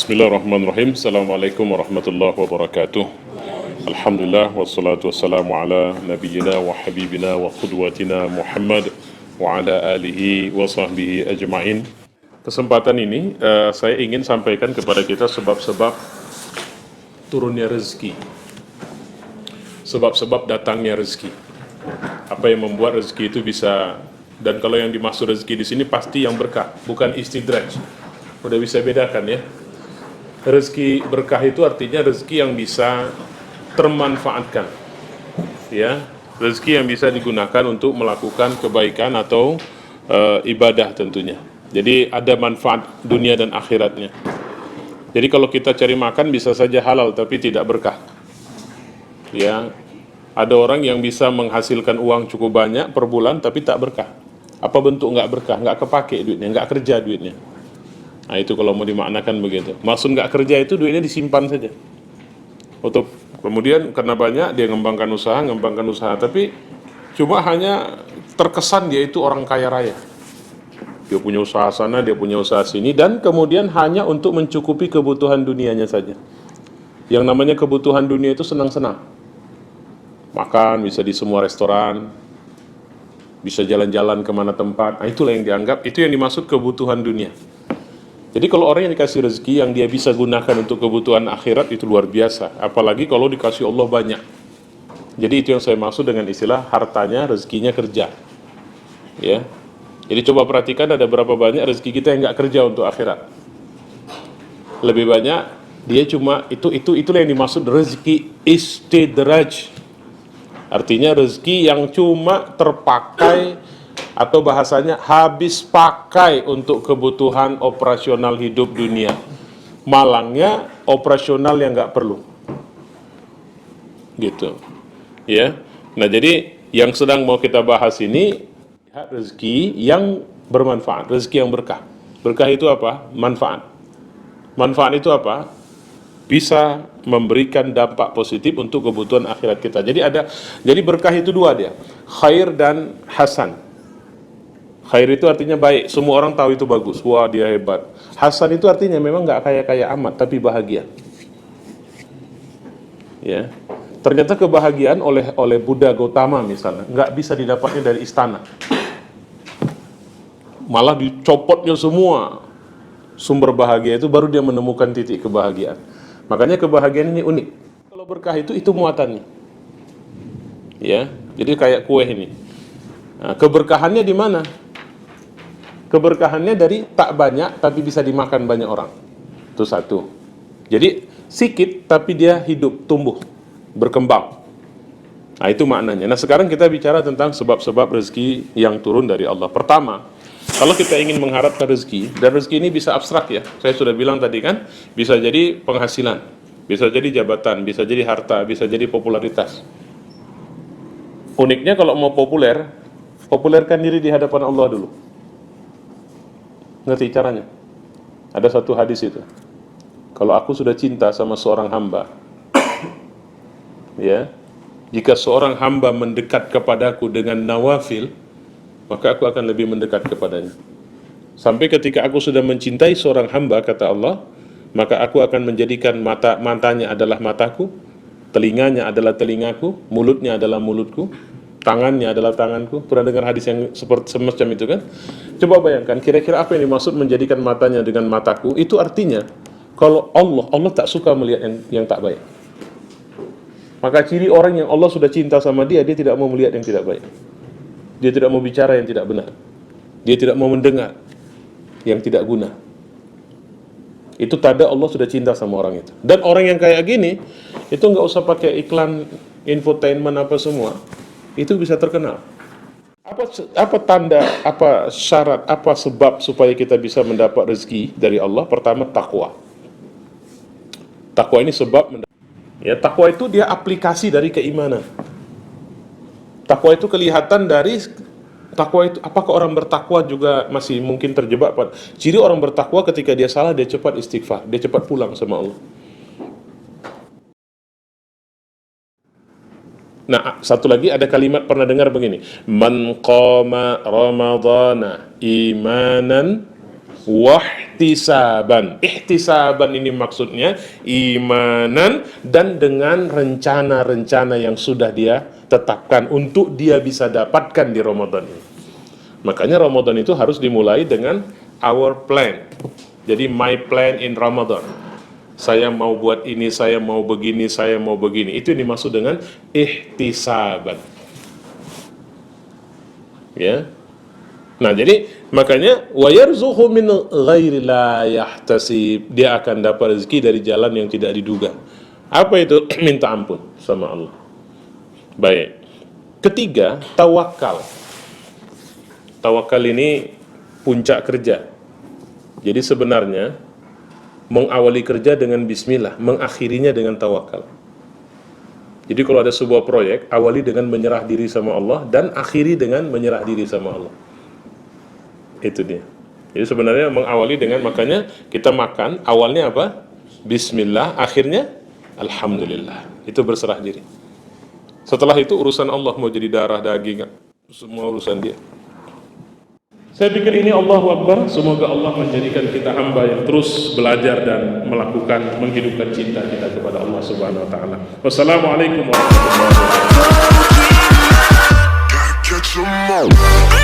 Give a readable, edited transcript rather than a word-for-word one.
Bismillahirrahmanirrahim. Assalamualaikum warahmatullahi wabarakatuh. Alhamdulillah wassalatu wassalamu ala nabiyyina wa habibina wa qudwatina Muhammad wa ala alihi wa sahbihi ajma'in. Kesempatan ini saya ingin sampaikan kepada kita sebab-sebab turunnya rezeki. Sebab-sebab datangnya rezeki. Apa yang membuat rezeki itu bisa, dan kalau yang dimaksud rezeki di sini pasti yang berkah, bukan istidraj. Udah bisa bedakan ya. Rezeki berkah itu artinya rezeki yang bisa termanfaatkan, ya, rezeki yang bisa digunakan untuk melakukan kebaikan atau ibadah tentunya. Jadi ada manfaat dunia dan akhiratnya. Jadi kalau kita cari makan bisa saja halal tapi tidak berkah. Ya, ada orang yang bisa menghasilkan uang cukup banyak per bulan tapi tak berkah. Apa bentuk nggak berkah? Nggak kepake duitnya, nggak kerja duitnya. Nah itu kalau mau dimaknakan begitu. Maksud nggak kerja itu duitnya disimpan saja. Untuk kemudian karena banyak dia ngembangkan usaha, tapi cuma hanya terkesan dia itu orang kaya raya. Dia punya usaha sana, dia punya usaha sini, dan kemudian hanya untuk mencukupi kebutuhan dunianya saja. Yang namanya kebutuhan dunia itu senang-senang. Makan bisa di semua restoran, bisa jalan-jalan kemana tempat. Nah itulah yang dianggap, itu yang dimaksud kebutuhan dunia. Jadi kalau orang yang dikasih rezeki yang dia bisa gunakan untuk kebutuhan akhirat itu luar biasa. Apalagi kalau dikasih Allah banyak. Jadi itu yang saya maksud dengan istilah hartanya, rezekinya kerja. Ya. Jadi coba perhatikan ada berapa banyak rezeki kita yang nggak kerja untuk akhirat. Lebih banyak dia cuma itulah yang dimaksud rezeki istidraj. Artinya rezeki yang cuma terpakai atau bahasanya habis pakai untuk kebutuhan operasional hidup dunia. Malangnya operasional yang nggak perlu. Gitu. Ya. Nah jadi yang sedang mau kita bahas ini rezeki yang bermanfaat, rezeki yang berkah. Berkah itu apa? Manfaat. Manfaat itu apa? Bisa memberikan dampak positif untuk kebutuhan akhirat kita. Jadi berkah itu dua dia, khair dan hasan. Khair itu artinya baik, semua orang tahu itu bagus, wah dia hebat. Hasan itu artinya memang nggak kaya-kaya amat, tapi bahagia. Ya, ternyata kebahagiaan oleh Buddha Gautama misalnya nggak bisa didapatnya dari istana, malah dicopotnya semua sumber bahagia itu baru dia menemukan titik kebahagiaan. Makanya kebahagiaan ini unik. Kalau berkah itu muatannya. Ya, jadi kayak kue ini. Nah, keberkahannya di mana? Keberkahannya dari tak banyak tapi bisa dimakan banyak orang. Itu satu. Jadi sikit tapi dia hidup, tumbuh, berkembang. Nah itu maknanya. Nah sekarang kita bicara tentang sebab-sebab rezeki yang turun dari Allah. Pertama, kalau kita ingin mengharapkan rezeki, dan rezeki ini bisa abstrak ya. Saya sudah bilang tadi kan, bisa jadi penghasilan, bisa jadi jabatan, bisa jadi harta, bisa jadi popularitas. Uniknya kalau mau populerkan diri di hadapan Allah dulu. Ngerti caranya? Ada satu hadis itu. Kalau aku sudah cinta sama seorang hamba, ya, jika seorang hamba mendekat kepadaku dengan nawafil, maka aku akan lebih mendekat kepadanya. Sampai ketika aku sudah mencintai seorang hamba, kata Allah, maka aku akan menjadikan matanya adalah mataku, telinganya adalah telingaku, mulutnya adalah mulutku, tangannya adalah tanganku. Pernah dengar hadis yang seperti semacam itu kan? Coba bayangkan, kira-kira apa yang dimaksud menjadikan matanya dengan mataku? Itu artinya, kalau Allah tak suka melihat yang tak baik. Maka ciri orang yang Allah sudah cinta sama dia tidak mau melihat yang tidak baik. Dia tidak mau bicara yang tidak benar. Dia tidak mau mendengar yang tidak guna. Itu tanda Allah sudah cinta sama orang itu. Dan orang yang kayak gini, itu nggak usah pakai iklan, infotainment apa semua. Itu bisa terkenal. Apa tanda, apa syarat, apa sebab supaya kita bisa mendapat rezeki dari Allah? Pertama, takwa. Takwa ini sebab ya, takwa itu dia aplikasi dari keimanan. Takwa itu kelihatan dari takwa itu. Apakah orang bertakwa juga masih mungkin terjebak pada ciri orang bertakwa? Ketika dia salah, dia cepat istighfar, dia cepat pulang sama Allah. Nah, satu lagi ada kalimat pernah dengar begini, man qama ramadhana imanan ihtisaban. Ihtisaban ini maksudnya imanan dan dengan rencana-rencana yang sudah dia tetapkan untuk dia bisa dapatkan di Ramadan ini. Makanya Ramadan itu harus dimulai dengan our plan. Jadi my plan in Ramadan. Saya mau buat ini, saya mau begini, saya mau begini. Itu yang dimaksud dengan ihtisaban. Ya. Nah, jadi makanya wa yarzuqhu min ghairi la yahtasib. Dia akan dapat rezeki dari jalan yang tidak diduga. Apa itu? Minta ampun sama Allah. Baik. Ketiga, tawakal. Tawakal ini puncak kerja. Jadi sebenarnya mengawali kerja dengan bismillah, mengakhirinya dengan tawakal. Jadi kalau ada sebuah proyek, awali dengan menyerah diri sama Allah dan akhiri dengan menyerah diri sama Allah. Itu dia. Jadi sebenarnya mengawali dengan, makanya kita makan awalnya apa? Bismillah, akhirnya alhamdulillah. Itu berserah diri. Setelah itu urusan Allah, mau jadi darah daging, semua urusan dia. Saya pikir ini Allahu Akbar. Semoga Allah menjadikan kita hamba yang terus belajar dan melakukan, menghidupkan cinta kita kepada Allah Subhanahu wa taala. Wassalamualaikum warahmatullahi wabarakatuh.